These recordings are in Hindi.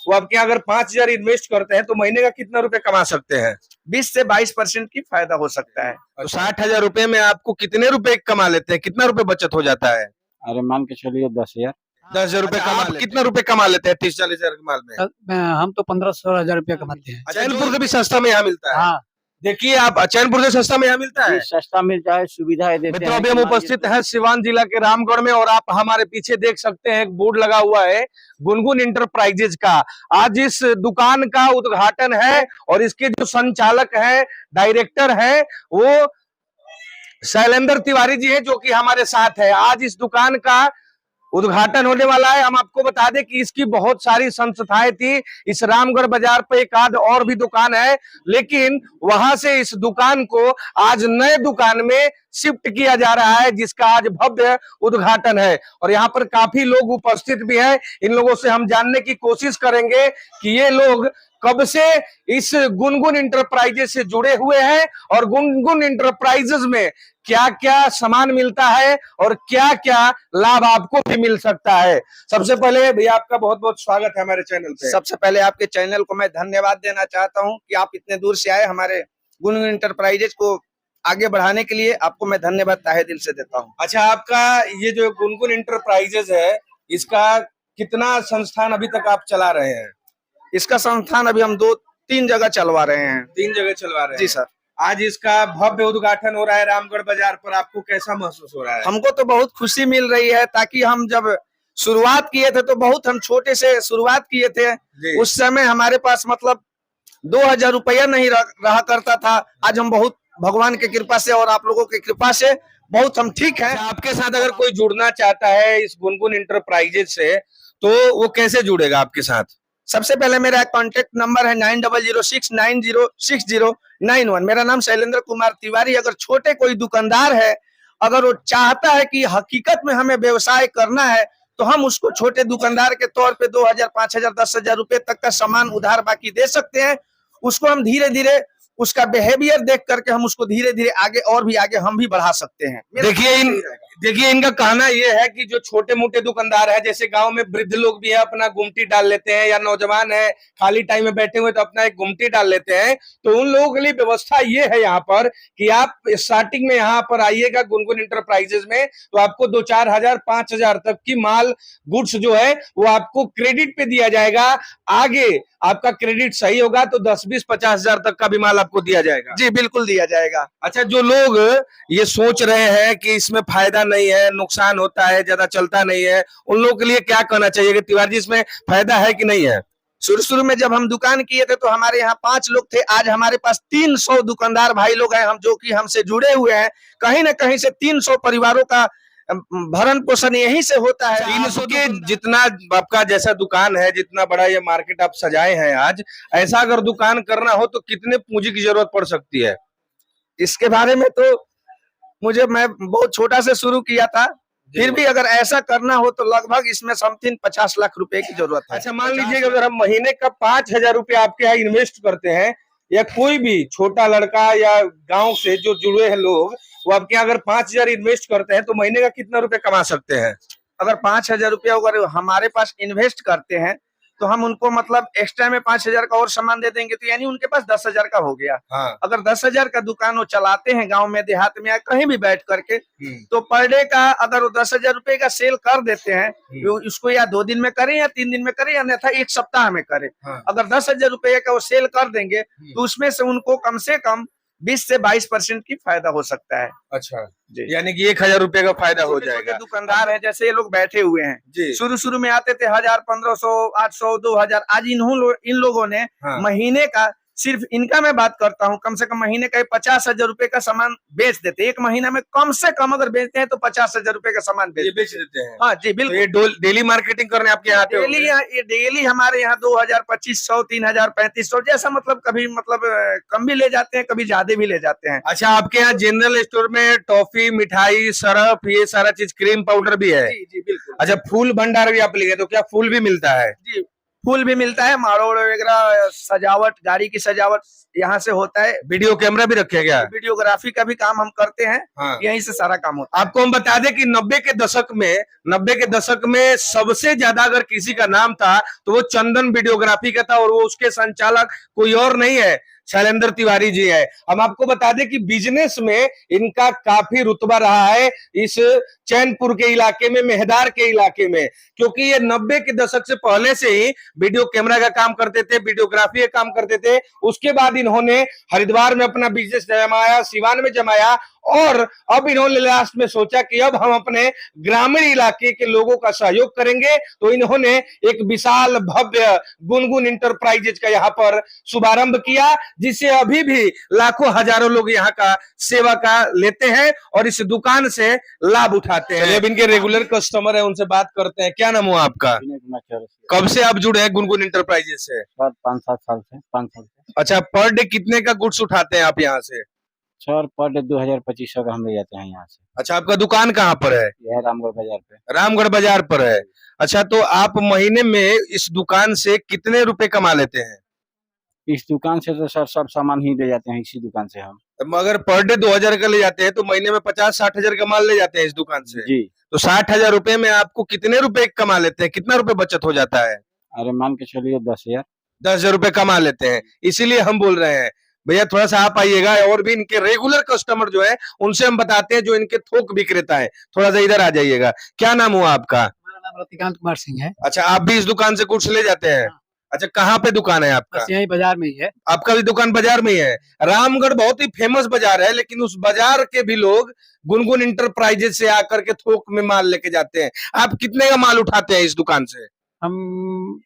वो आपके यहाँ अगर 5,000 इन्वेस्ट करते हैं तो महीने का कितना रुपए कमा सकते हैं? 20 से 22% की फायदा हो सकता है। तो 60,000 रुपए में आपको कितने रुपए कमा लेते हैं? कितना रुपए बचत हो जाता है? अरे मान के चलिए 10,000। 10,000 रुपए अच्छा, कमा आप कितना रुपए कमा लेते हैं 30-40,000 के माल में? हम तो 15-16 हजार रुपया कमाते हैं। चैनपुर से भी सस्ता में यहाँ मिलता है। हाँ, देखिए आप चैनपुर से सस्ता में यहाँ मिलता है। सस्ता मिल जाए, सुविधाएं देते मित्रों हैं। अभी हम उपस्थित हैं सिवान जिला के रामगढ़ में और आप हमारे पीछे देख सकते हैं एक बोर्ड लगा हुआ है गुनगुन इंटरप्राइजेज का। आज इस दुकान का उद्घाटन है और इसके जो संचालक है, डायरेक्टर है, वो शैलेंद्र तिवारी जी हैं जो कि हमारे साथ है। आज इस दुकान का उद्घाटन होने वाला है। हम आपको बता दें कि इसकी बहुत सारी संस्थाएं थी। इस रामगढ़ बाजार पे एक आध और भी दुकान है, लेकिन वहां से इस दुकान को आज नए दुकान में शिफ्ट किया जा रहा है, जिसका आज भव्य उद्घाटन है। और यहाँ पर काफी लोग उपस्थित भी हैं। इन लोगों से हम जानने की कोशिश करेंगे कि ये लोग कब से इस गुनगुन इंटरप्राइजेस से जुड़े हुए हैं और गुनगुन इंटरप्राइजेस में क्या क्या सामान मिलता है और क्या क्या लाभ आपको भी मिल सकता है। सबसे पहले भैया आपका बहुत बहुत स्वागत है हमारे चैनल पे। सबसे पहले आपके चैनल को मैं धन्यवाद देना चाहता हूं कि आप इतने दूर से आए हमारे गुनगुन इंटरप्राइजेज को आगे बढ़ाने के लिए। आपको मैं धन्यवाद तहे दिल से देता हूं। अच्छा, आपका ये जो गुनगुन इंटरप्राइजेज है, इसका कितना संस्थान अभी तक आप चला रहे हैं? इसका संस्थान अभी हम 2-3 जगह चलवा रहे हैं। 3 जगह चलवा रहे हैं। जी सर। आज इसका भव्य उद्घाटन हो रहा है रामगढ़ बाजार पर, आपको कैसा महसूस हो रहा है? हमको तो बहुत खुशी मिल रही है, ताकि हम जब शुरुआत किए थे तो बहुत हम छोटे से शुरुआत किए थे। उस समय हमारे पास मतलब 2,000 रुपया नहीं रहा करता था। आज हम बहुत भगवान की कृपा से और आप लोगों की कृपा से बहुत हम ठीक हैं। आपके साथ अगर कोई जुड़ना चाहता है इस गुनगुन इंटरप्राइजेज से तो वो कैसे जुड़ेगा आपके साथ? सबसे पहले मेरा कॉन्टेक्ट नंबर है 9006906091। मेरा नाम शैलेंद्र कुमार तिवारी। अगर छोटे कोई दुकानदार है, अगर वो चाहता है कि हकीकत में हमें व्यवसाय करना है, तो हम उसको छोटे दुकानदार के तौर पे 2,000, 5,000, 10,000 रुपए तक का सामान उधार बाकी दे सकते हैं। उसको हम धीरे धीरे उसका बिहेवियर देख करके हम उसको धीरे धीरे आगे और भी आगे हम भी बढ़ा सकते हैं। देखिए इनका कहना ये है कि जो छोटे मोटे दुकानदार है, जैसे गांव में वृद्ध लोग भी है, अपना गुमटी डाल लेते हैं, या नौजवान है खाली टाइम में बैठे हुए तो अपना एक गुमटी डाल लेते हैं, तो उन लोगों के लिए व्यवस्था ये है यहाँ पर कि आप स्टार्टिंग में यहाँ पर आइएगा गुनगुन इंटरप्राइजेज में, तो आपको 2-4 हजार 5,000 तक की माल गुड्स जो है वो आपको क्रेडिट पे दिया जाएगा। आगे आपका क्रेडिट सही होगा तो 10, 20, 50 हजार तक का भी माल आपको दिया जाएगा। जी बिल्कुल दिया जाएगा। अच्छा, जो लोग ये सोच रहे हैं कि इसमें फायदा नहीं है, नुकसान होता है, ज्यादा चलता नहीं है, उन लोगों के लिए क्या कहना चाहिए कि तिवारी जी इसमें फायदा है कि नहीं है? शुरू में जब हम दुकान किए थे तो हमारे यहाँ 5 लोग थे। आज हमारे पास 300 दुकानदार भाई लोग हैं, हम जो कि हमसे जुड़े हुए हैं। कहीं ना कहीं से 300 परिवारों का भरण पोषण यहीं से होता है। 300 के जितना आपका जैसा दुकान है, जितना बड़ा ये मार्केट आप सजाए हैं आज, ऐसा अगर दुकान करना हो तो कितने पूंजी की जरूरत पड़ सकती है? इसके बारे में तो मैं बहुत छोटा से शुरू किया था, फिर भी अगर ऐसा करना हो तो लगभग इसमें समथिंग 50 लाख रुपए की जरूरत है। अच्छा, मान लीजिए अगर हम महीने का 5,000 रुपया आपके यहाँ इन्वेस्ट करते हैं, या कोई भी छोटा लड़का या गांव से जो जुड़े हैं लोग, वो आपके यहाँ अगर 5,000 इन्वेस्ट करते हैं तो महीने का कितना रुपए कमा सकते हैं? अगर 5,000 रुपया अगर हमारे पास इन्वेस्ट करते हैं तो हम उनको मतलब एक्स्ट्रा में 5,000 का और सामान दे देंगे, तो यानी उनके पास 10,000 का हो गया। हाँ। अगर 10,000 का दुकान वो चलाते हैं गांव में, देहात में, या कहीं भी बैठ करके, तो पर डे का अगर वो 10,000 रुपए का सेल कर देते हैं, उसको या 2 दिन में करें या 3 दिन में करें, या अन्यथा 1 सप्ताह में करें। हाँ। अगर 10,000 रुपए का वो सेल कर देंगे तो उसमें से उनको कम से कम 20 से 22% की फायदा हो सकता है। अच्छा जी, यानी कि 1,000 रुपए का फायदा हो जाएगा। दुकानदार है जैसे ये लोग बैठे हुए हैं जी, शुरू में आते थे 1,000, 1,500, 800, 2,000। आज इन लोगों ने महीने का, सिर्फ इनका मैं बात करता हूँ, कम से कम महीने का 50,000 रुपए का सामान बेच देते हैं। एक महीना में कम से कम अगर बेचते हैं तो 50,000 रुपए का सामान बेच देते हैं। हाँ जी बिल्कुल। तो ये डेली मार्केटिंग करने आपके यहाँ डेली हमारे यहाँ 2,000, 2,500, 3,000, 3,500 जैसा, मतलब कभी कम भी ले जाते हैं, कभी ज्यादा भी ले जाते हैं। अच्छा, आपके यहाँ जनरल स्टोर में टॉफी, मिठाई, सरफ, ये सारा चीज, क्रीम पाउडर भी है? जी बिल्कुल। अच्छा, फूल भंडार भी आप लिखे, तो क्या फूल भी मिलता है? जी, फूल भी मिलता है, माड़ोड़ वगैरह, सजावट, गाड़ी की सजावट यहाँ से होता है। वीडियो कैमरा भी रखे गया। वीडियोग्राफी का भी काम हम करते हैं, हाँ। यहीं से सारा काम होता आपको हम बता दें कि 90 के दशक में सबसे ज्यादा अगर किसी का नाम था तो वो चंदन वीडियोग्राफी का था, और वो उसके संचालक कोई और नहीं है, शैलेंद्र तिवारी जी है। हम आपको बता दें कि बिजनेस में इनका काफी रुतबा रहा है इस चैनपुर के इलाके में, मेहदार के इलाके में, क्योंकि ये 90 के दशक से पहले से ही वीडियो कैमरा का काम करते थे, वीडियोग्राफी का काम करते थे। उसके बाद इन्होंने हरिद्वार में अपना बिजनेस जमाया, सिवान में जमाया, और अब इन्होंने लास्ट में सोचा कि अब हम अपने ग्रामीण इलाके के लोगों का सहयोग करेंगे, तो इन्होंने एक विशाल भव्य गुनगुन इंटरप्राइजेज का यहाँ पर शुभारंभ किया, जिससे अभी भी लाखों हजारों लोग यहाँ का सेवा का लेते हैं और इस दुकान से लाभ उठाते हैं। अब इनके रेगुलर कस्टमर है, उनसे बात करते हैं। क्या नाम हुआ आपका? विनय कुमार चौरसिया। कब से आप जुड़े हैं गुनगुन इंटरप्राइजेज से? सर 5-7 साल से 5 साल से। अच्छा, पर डे कितने का गुड्स उठाते हैं आप यहाँ से? सर पर डे 2000-2500 का हम ले जाते हैं यहाँ से। अच्छा, आपका दुकान कहाँ पर है? यह है रामगढ़ बाजार पे। रामगढ़ बाजार पर है। अच्छा, तो आप महीने में इस दुकान से कितने रुपए कमा लेते हैं? इस दुकान से तो सर सब सामान ही ले जाते हैं इसी दुकान से हम। मगर पर डे 2000 का ले जाते हैं तो महीने में 50-60 हजार का माल ले जाते हैं इस दुकान से। जी। तो 60 हजार रुपए में आपको कितने रुपए कमा लेते हैं? कितना रुपए बचत हो जाता है? अरे मान के चलिए 10,000। 10,000 रुपए कमा लेते हैं। इसीलिए हम बोल रहे हैं भैया थोड़ा सा आप आइएगा, और भी इनके रेगुलर कस्टमर जो है उनसे हम बताते हैं, जो इनके थोक विक्रेता है, थोड़ा सा इधर आ जाइएगा। क्या नाम हुआ आपका? हमारा नाम रतिकांत कुमार सिंह है। अच्छा, आप भी इस दुकान से गुड्स ले जाते हैं? अच्छा, कहाँ पे दुकान है आपका? बस यही बाजार में ही है। आपका भी दुकान बाजार में ही है। रामगढ़ बहुत ही फेमस बाजार है, लेकिन उस बाजार के भी लोग गुनगुन इंटरप्राइजेज से आकर के थोक में माल लेके जाते हैं। आप कितने का माल उठाते हैं इस दुकान से? हम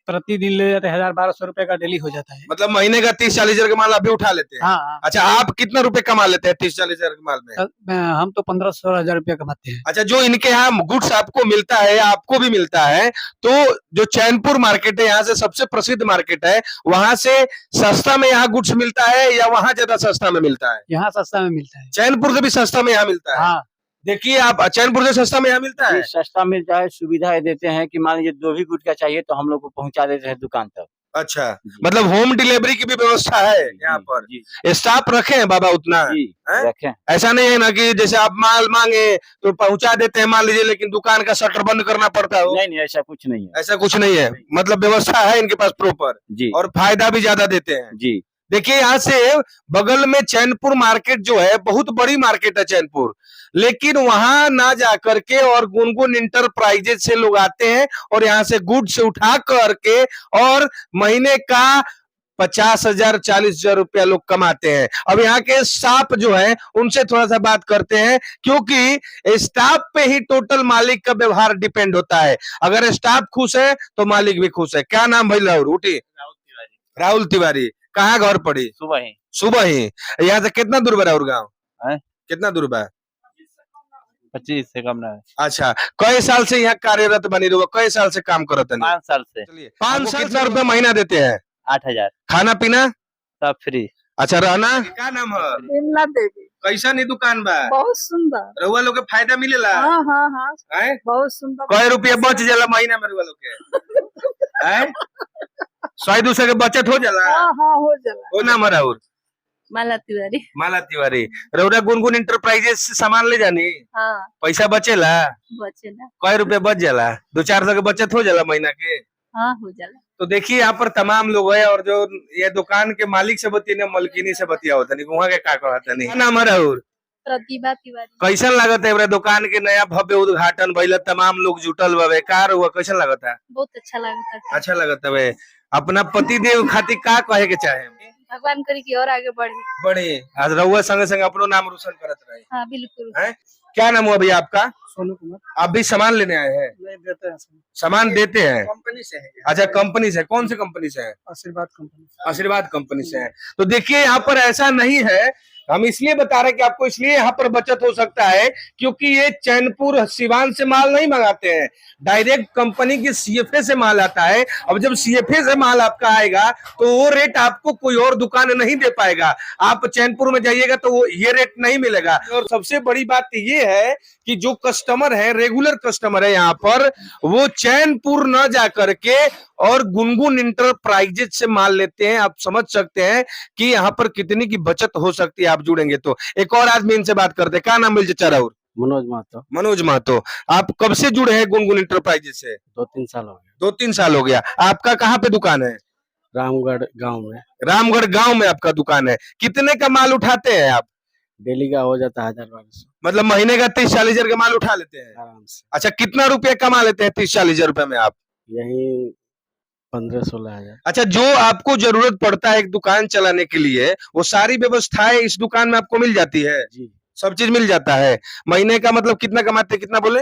प्रतिदिन ले जाते हैं 1000-1200 रुपए का डेली हो जाता है। मतलब महीने का 30-40 हजार का माल आप भी उठा लेते हैं? हाँ। अच्छा, आप कितना रुपए कमा लेते हैं 30-40 हजार के माल में? हम तो 15-16 हजार रुपया कमाते हैं। अच्छा, जो इनके यहाँ गुड्स आपको मिलता है, आपको भी मिलता है, तो जो चैनपुर मार्केट है, यहाँ से सबसे प्रसिद्ध मार्केट है, वहां से सस्ता में यहाँ गुड्स मिलता है या वहां ज्यादा सस्ता में मिलता है? यहाँ सस्ता में मिलता है। चैनपुर से भी सस्ता में यहाँ मिलता है? हाँ। देखिए, आप चैनपुर से सस्ता में यहाँ मिलता है? जी, सस्ता मिलता है। सुविधाएं देते हैं कि मान लीजिए 2 भी गुटखा चाहिए तो हम लोग को पहुंचा देते हैं दुकान तक। अच्छा, जी। मतलब होम डिलीवरी की भी व्यवस्था है यहाँ जी, पर? जी। स्टाफ रखे हैं बाबा उतना? जी, हैं? रखें। ऐसा नहीं है ना कि जैसे आप माल मांगे तो पहुंचा देते हैं मान लीजिए, लेकिन दुकान का शटर बंद करना पड़ता हो? नहीं, ऐसा कुछ नहीं है। ऐसा कुछ नहीं है, मतलब व्यवस्था है इनके पास प्रॉपर, जी। और फायदा भी ज्यादा देते हैं। जी। देखिए, यहाँ से बगल में चैनपुर मार्केट जो है, बहुत बड़ी मार्केट है चैनपुर, लेकिन वहां ना जा करके और गुनगुन इंटरप्राइजेज से लोग आते हैं और यहाँ से गुड्स उठा करके और महीने का 50,000 40,000 रुपया लोग कमाते हैं। अब यहाँ के स्टाफ जो है उनसे थोड़ा सा बात करते हैं, क्योंकि स्टाफ पे ही टोटल मालिक का व्यवहार डिपेंड होता है। अगर स्टाफ खुश है तो मालिक भी खुश है। क्या नाम भाई? राहुल राहुल तिवारी। कहाँ घर पड़ी? सुबह ही। यहाँ से कितना दूर बा राहुल गाँव? कितना दूर बा? 25 से कम ना। अच्छा, कई साल से यहाँ कार्यरत बनी रहो? कई साल से काम करत है? 5 साल से। चलिए, 5 साल कितना रुपया महीना देते हैं? 8,000 खाना पीना सब फ्री। अच्छा, रहना? क्या नाम है? विमला देवी। कैसा नहीं दुकान बा? बहुत सुंदर। रउआ लोग के फायदा मिलेला? हाँ हाँ हाँ, हैं? बहुत सुंदर। कई रुपया बच जाला महीना में रउआ लोग के? हैं? 100-200 के बचत हो जाला? हाँ हाँ, हो जाला। ओ नाम है राहुल? माला तिवारी। माला तिवारी। रउरा गुनगुन इंटरप्राइजेज से सामान ले जानी, हाँ, पैसा बचेला? बचेला। कई रुपया बच जाला? 200-400 के बचत हो जाला महीना के? हाँ, हो जाला। तो देखिए, यहाँ पर तमाम लोग है, और जो ये दुकान के मालिक से बतिया मलकिनी से बतिया होता नहीं, वहाँ के का कहता नहीं। नाम है राहुल? प्रतिभा तिवारी। कैसन लागत है दुकान के नया भव्य उद्घाटन भइल, तमाम लोग जुटल बा, कार हुआ, कैसन लागत है? बहुत अच्छा लगता है। अच्छा लगता है। अपना पति देव खातिर का कहे के चाहे? भगवान करी की और आगे बढ़े। बड़ी आज रउआ संगे संगे अपनो नाम रोशन करत रहे। हाँ, बिल्कुल। हैं? क्या नाम हुआ भैया आपका? सोनू कुमार। आप भी सामान लेने आए हैं? नहीं देते हैं। सामान देते हैं? कंपनी से है। अच्छा, कंपनी से? कौन सी कंपनी से है? आशीर्वाद कंपनी। आशीर्वाद कंपनी से है। तो देखिए, यहाँ पर ऐसा नहीं है हम इसलिए बता रहे हैं कि आपको इसलिए यहाँ पर बचत हो सकता है क्योंकि ये चैनपुर सिवान से माल नहीं मंगाते हैं, डायरेक्ट कंपनी की सीएफए से माल आता है। अब जब सीएफए से माल आपका आएगा तो वो रेट आपको कोई और दुकान नहीं दे पाएगा। आप चैनपुर में जाइएगा तो वो ये रेट नहीं मिलेगा। और सबसे बड़ी बात ये है कि जो कस्टमर है, रेगुलर कस्टमर है यहाँ पर, वो चैनपुर न जा करके और गुनगुन इंटरप्राइजेज से माल लेते हैं। आप समझ सकते हैं कि यहाँ पर कितनी की बचत हो सकती है आप जुड़ेंगे तो। एक और आदमी इनसे बात करते हैं, क्या नाम मिल चाचा राहुल? मनोज महतो। मनोज महतो। आप कब से जुड़े हैं गुनगुन इंटरप्राइजेज से? 2-3 साल हो गए। 2-3 साल हो गया। आपका कहाँ पे दुकान है? रामगढ़ गांव में। रामगढ़ गांव में आपका दुकान है। कितने का माल उठाते हैं आप? डेली का हो जाता है 1000-1200 मतलब महीने का 30-40 हजार का माल उठा लेते हैं? आराम से। अच्छा, कितना रुपया कमा लेते हैं 30-40 हजार रुपए में आप? यही 15-16 हजार। अच्छा, जो आपको जरूरत पड़ता है एक दुकान चलाने के लिए, वो सारी व्यवस्थाएं इस दुकान में आपको मिल जाती है? जी, सब चीज मिल जाता है। महीने का मतलब कितना कमाते हैं, कितना बोले?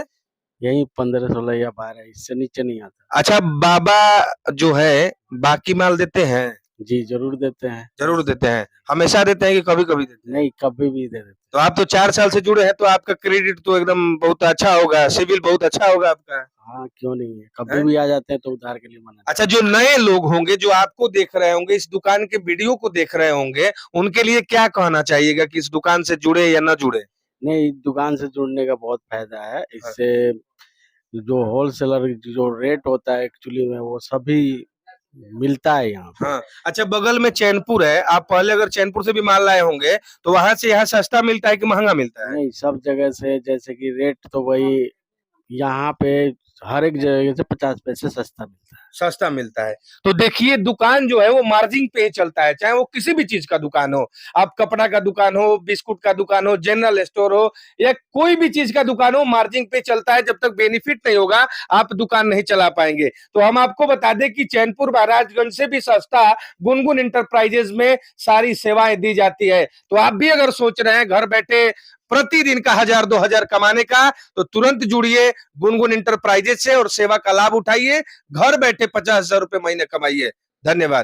यही 15-16 या 12, इससे नीचे नहीं आता। अच्छा, बाबा जो है बाकी माल देते हैं? जी, जरूर देते हैं। जरूर देते हैं। हमेशा देते हैं कि कभी कभी देते हैं? नहीं, कभी भी दे देते। तो आप तो 4 साल से जुड़े हैं, तो आपका क्रेडिट तो एकदम बहुत अच्छा होगा, सिविल बहुत अच्छा होगा आपका। हाँ, क्यों नहीं है, कभी हैं? भी आ जाते हैं तो उधार के लिए मना। अच्छा, जो नए लोग होंगे जो आपको देख रहे होंगे, इस दुकान के वीडियो को देख रहे होंगे, उनके लिए क्या कहना चाहिएगा कि इस दुकान से जुड़े या ना जुड़े? नहीं, दुकान से जुड़ने का बहुत फायदा है। इससे जो होलसेलर जो रेट होता है एक्चुअली में वो सभी मिलता है यहाँ पे। हाँ। अच्छा, बगल में चैनपुर है, आप पहले अगर चैनपुर से भी माल लाए होंगे तो वहां से यहाँ सस्ता मिलता है कि महंगा मिलता है? नहीं, सब जगह से जैसे कि रेट तो वही, यहाँ पे हर एक जगह से 50 पैसे सस्ता मिलता है। सस्ता मिलता है। तो देखिए, दुकान जो है वो मार्जिन पे ही चलता है, चाहे वो किसी भी चीज का दुकान हो। आप कपड़ा का दुकान हो, बिस्कुट का दुकान हो, जनरल स्टोर हो, या कोई भी चीज का दुकान हो, मार्जिन पे चलता है। जब तक बेनिफिट नहीं होगा आप दुकान नहीं चला पाएंगे। तो हम आपको बता दें कि चैनपुर महाराजगंज से भी सस्ता गुनगुन इंटरप्राइजेज में सारी सेवाएं दी जाती है। तो आप भी अगर सोच रहे हैं घर बैठे प्रतिदिन का 1000-2000 कमाने का, तो तुरंत जुड़िए गुनगुन इंटरप्राइजेज से और सेवा का लाभ उठाइए। घर बैठे 50,000 रुपए महीने कमाइए। धन्यवाद।